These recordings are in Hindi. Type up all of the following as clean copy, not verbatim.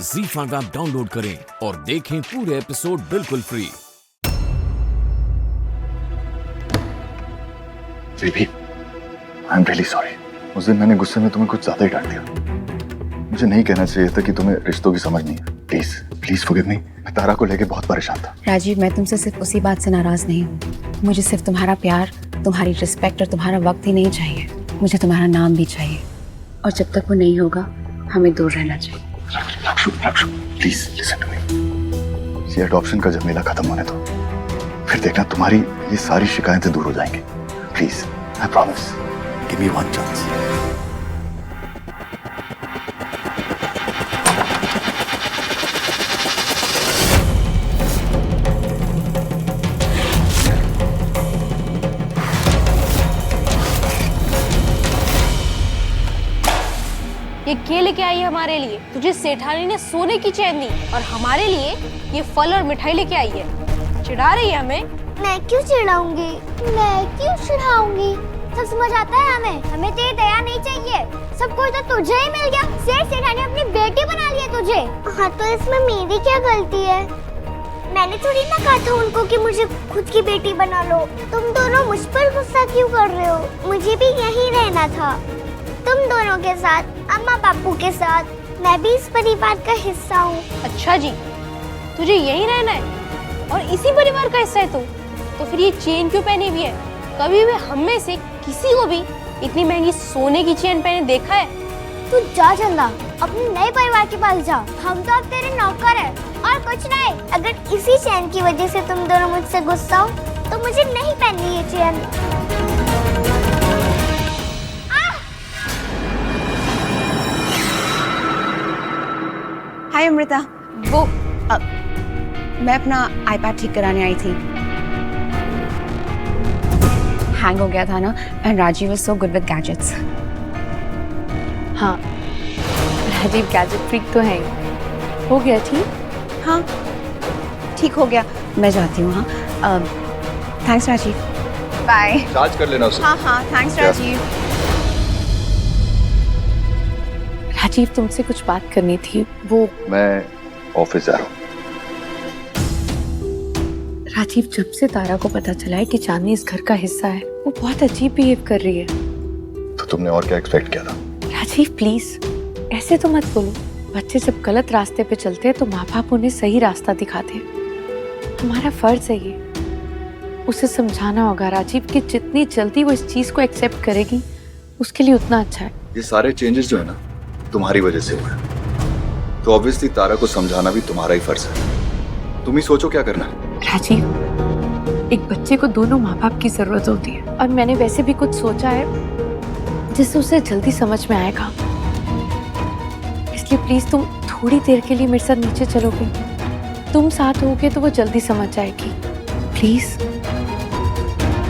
ZEE5 ऐप डाउनलोड करें और देखें पूरे एपिसोड बिल्कुल free. Baby, I am really sorry. उस दिन मैंने गुस्से में तुम्हें कुछ ज्यादा ही डांट दिया। मुझे नहीं कहना चाहिए था कि तुम्हें रिश्तों की समझ नहीं है। Please please forgive me. मैं तारा को लेके बहुत परेशान था। राजीव, मैं तुमसे सिर्फ उसी बात से नाराज नहीं हूँ। मुझे सिर्फ तुम्हारा प्यार, तुम्हारी रिस्पेक्ट और तुम्हारा वक्त ही नहीं चाहिए, मुझे तुम्हारा नाम भी चाहिए। और जब तक वो नहीं होगा, हमें दूर रहना चाहिए। Please listen to me. ये अडॉप्शन का झमेला खत्म होने दो, फिर देखना तुम्हारी ये सारी शिकायतें दूर हो जाएंगी। Please, I promise. Give me one chance. ये क्या लेके आई है हमारे लिए? तुझे सेठानी ने सोने की चैन दी और हमारे लिए ये फल और मिठाई लेके आई है। चिढ़ा रही है हमें। मैं क्यों चिढ़ाऊंगी? सब समझ आता है हमें तेरी दया नहीं चाहिए। सब कुछ तो तुझे ही मिल गया। सेठानी अपनी बेटी बना लिया तुझे। हाँ, तो इसमें मेरी क्या गलती है? मैंने थोड़ी ना कहा था उनको कि मुझे खुद की बेटी बना लो। तुम दोनों मुझ पर गुस्सा क्यों कर रहे हो? मुझे भी यहीं रहना था, तुम दोनों के साथ, अम्मा बापू के साथ। मैं भी इस परिवार का हिस्सा हूँ। अच्छा जी, तुझे यहीं रहना है और इसी परिवार का हिस्सा है तू? तो फिर ये चेन क्यों पहनी हुई है? कभी भी हम में से किसी को भी इतनी महंगी सोने की चेन पहने देखा है? तू जा चंदा, अपने नए परिवार के पास जा। हम तो अब तेरे नौकर हैं और कुछ नहीं। अगर इसी चेन की वजह से तुम दोनों मुझसे गुस्सा हो तो मुझे नहीं पहननी ये चेन। हाय अमृता। मैं अपना आईपैड ठीक कराने आई थी। हैंग हो गया था ना, and Rajiv is so good with gadgets. हाँ, राजीव गैजेट फ्रीक तो है। हो गया ठीक? हाँ, ठीक हो गया। मैं जाती हूँ। हाँ, थैंक्स राजीव। बाय। चार्ज कर लेना उसे। हाँ, थैंक्स राजीव। राजीव, तुमसे कुछ बात करनी थी। मैं ऑफिस जा रहा हूँ। राजीव, जब से तारा को पता चला है कि चांदनी इस घर का हिस्सा है, वो बहुत अजीब बिहेव कर रही है। तो तुमने और क्या एक्सपेक्ट किया था? राजीव प्लीज, ऐसे तो मत बोलो। बच्चे जब गलत रास्ते पे चलते हैं तो माँ बाप उन्हें सही रास्ता दिखाते हैं। तुम्हारा फर्ज है ये। उसे समझाना होगा राजीव कि जितनी जल्दी वो इस चीज को एक्सेप्ट करेगी, उसके लिए उतना अच्छा है। ये सारे चेंजेस जो है ना, तुम्हारी वजह से हुए। तो ऑब्वियसली तारा को समझाना भी तुम्हारा ही फर्ज है। तुम ही सोचो क्या करना है। राजीव, एक बच्चे को दोनों माँ बाप की जरूरत होती है, और मैंने वैसे भी कुछ सोचा है जिससे उसे जल्दी समझ में आएगा। इसलिए प्लीज तुम थोड़ी देर के लिए मेरे साथ नीचे चलोगे? तुम साथ होगे तो वो जल्दी समझ जाएगी। प्लीज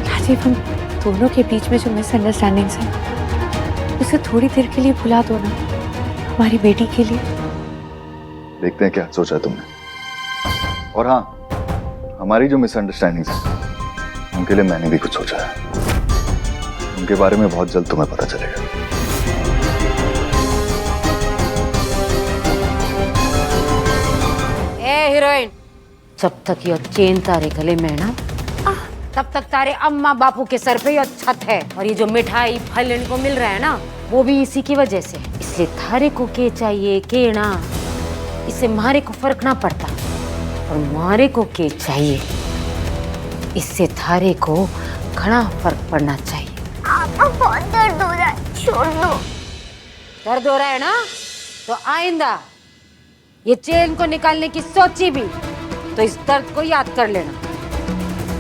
राजीव, हम दोनों के बीच में जो मिसअंडरस्टैंडिंग्स है, उसे थोड़ी देर के लिए भुला दो ना, हमारी बेटी के लिए। देखते हैं क्या सोचा है तुमने। और हाँ, हमारी जो मिसअंडरस्टैंडिंग्स हैं, उनके लिए मैंने भी कुछ सोचा है। उनके बारे में बहुत जल्द तुम्हें पता चलेगा। ए हीरोइन, जब तक ये चेन तारे गले में है ना, तब तक तारे अम्मा बापू के सर पे ये छत है। और ये जो मिठाई फल इनको मिल रहा है ना, वो भी इसी की वजह से। इसलिए थारे को के चाहिए के ना, इससे मारे को फर्क ना पड़ता। और मारे को के चाहिए, इससे थारे को घना फर्क पड़ना चाहिए। आपको बहुत दर्द हो रहा है, छोड़ दो। दर्द हो रहा है ना, तो आइंदा ये चेन को निकालने की सोची भी तो इस दर्द को याद कर लेना।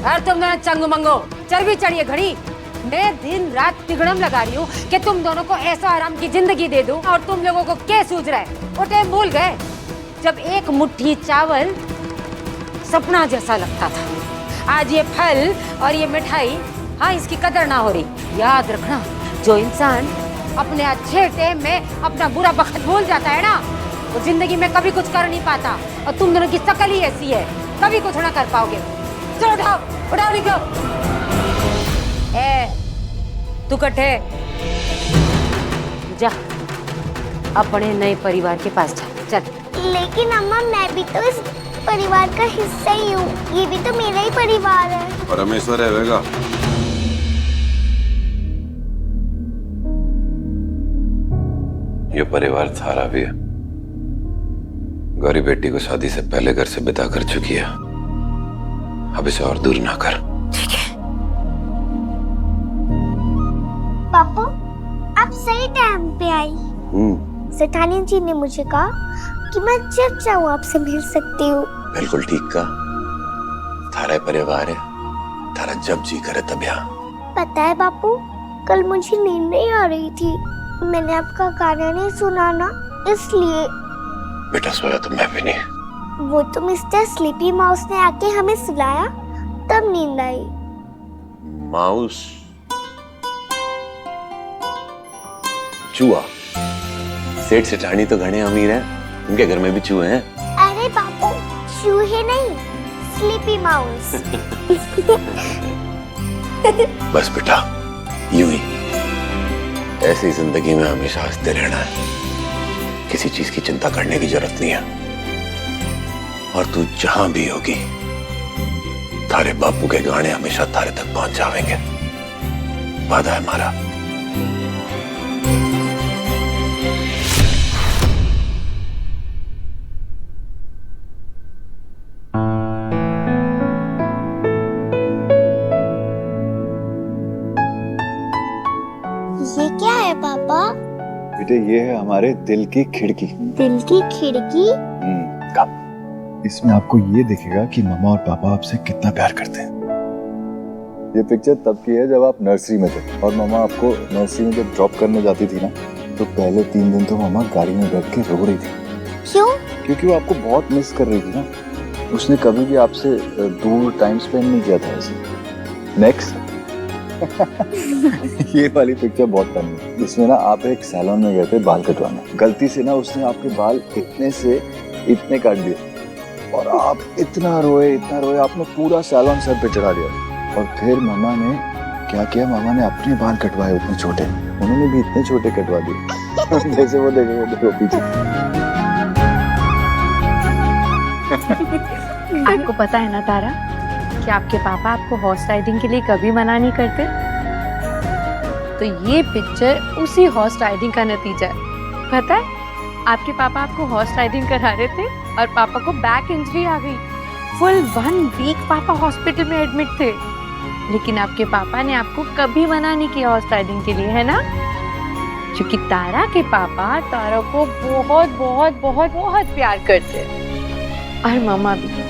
और तुम दोनों चंगू मंगो, चर्बी चढ़िए घड़ी। मैं दिन रात तिगड़म लगा रही हूँ कि तुम दोनों को ऐसा आराम की जिंदगी दे दूं, और तुम लोगों को क्या सूझ रहा है? वो टाइम भूल गए जब एक मुट्ठी चावल सपना जैसा लगता था। आज ये फल और ये मिठाई, हाँ, इसकी कदर ना हो रही। याद रखना, जो इंसान अपने अच्छे टाइम में अपना बुरा वक्त भूल जाता है ना, वो जिंदगी में कभी कुछ कर नहीं पाता। और तुम दोनों की शकल ही ऐसी है, कभी कुछ ना कर पाओगे। चलो उठाओ निको। तू कट्ठे जा, अपने नए परिवार के पास जा। चल। लेकिन अम्मा मैं भी तो इस परिवार का हिस्सा ही हूँ, ये भी तो मेरा ही परिवार है। परमेश्वर रहेगा। ये परिवार थारा भी है। गौरी बेटी को शादी से पहले घर से विदा कर चुकी है, अब इसे और दूर ना कर। पापा आप सही टाइम पे आई। सेठानी जी ने मुझे कहा कि मैं जब चाहूँ आपसे मिल सकती हूँ। बिल्कुल ठीक कहा। थारा परिवार है, थारा जब जी करे तब यहाँ। पता है बापू, कल मुझे नींद नहीं आ रही थी, मैंने आपका गाना नहीं सुना ना, इसलिए। बेटा सोया तो मैं भी नहीं। वो तो मिस्टर स्लीपी माउस ने आके हमें सुलाया, तब नींद आई। माउस? चूहा? सेठ सेठानी तो घने अमीर हैं, उनके घर में भी चूहे हैं। अरे बापू, चूहे नहीं, स्लीपी माउस। बस बेटा, यूं ही ऐसी जिंदगी में हमेशा हंसते रहना है, किसी चीज की चिंता करने की जरूरत नहीं है। और तू जहां भी होगी, थारे बापू के गाने हमेशा थारे तक पहुंच जाएंगे, वादा है हमारा। ये क्या है पापा? बेटे ये है हमारे दिल की खिड़की। दिल की खिड़की? कब इसमें आपको ये दिखेगा कि मम्मा और पापा आपसे कितना प्यार करते हैं। ये पिक्चर तब की है जब आप नर्सरी में थे और मम्मा आपको नर्सरी में जब ड्रॉप करने जाती थी ना, तो पहले 3 दिन तो मम्मा गाड़ी में बैठ के रो रही थी। क्यों? क्योंकि वो आपको बहुत मिस कर रही थी ना। उसने कभी भी आपसे दूर टाइम स्पेंड नहीं किया था ऐसे। नेक्स्ट। ये वाली पिक्चर बहुत फनी है। इसमें ना आप एक सैलून में गए थे बाल कटवाने, गलती से ना उसने आपके बाल इतने से इतने काट दिए और आप इतना रोए, आपने पूरा सैलून सर पे चढ़ा दिया। और फिर मामा ने क्या किया, मामा ने अपने बाल कटवाए उतने छोटे, उन्होंने भी इतने छोटे कटवा दिए। जैसे वो देखो पीछे। आपको पता है ना तारा कि आपके पापा आपको हॉर्स राइडिंग के लिए कभी मना नहीं करते। तो ये पिक्चर उसी हॉर्स राइडिंग का नतीजा है। पता है, आपके पापा आपको हॉर्स राइडिंग करा रहे थे और पापा को बैक इंजरी आ गई। फुल 1 वीक पापा हॉस्पिटल में एडमिट थे, लेकिन आपके पापा ने आपको कभी मना नहीं किया हॉर्स राइडिंग के लिए, है ना? क्योंकि तारा के पापा तारा को बहुत बहुत बहुत बहुत प्यार करते हैं। और मामा भी।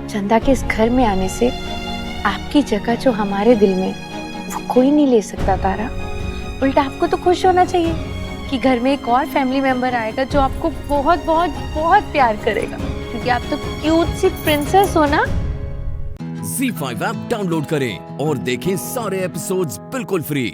चंदा के इस घर में आने से आपकी जगह जो हमारे दिल में, वो कोई नहीं ले सकता तारा। उल्टा आपको तो खुश होना चाहिए कि घर में एक और फैमिली मेंबर आएगा जो आपको बहुत बहुत बहुत प्यार करेगा, क्योंकि आप तो क्यूट सी प्रिंसेस हो ना। ZEE5 ऐप डाउनलोड करें और देखें सारे एपिसोड्स बिल्कुल फ्री।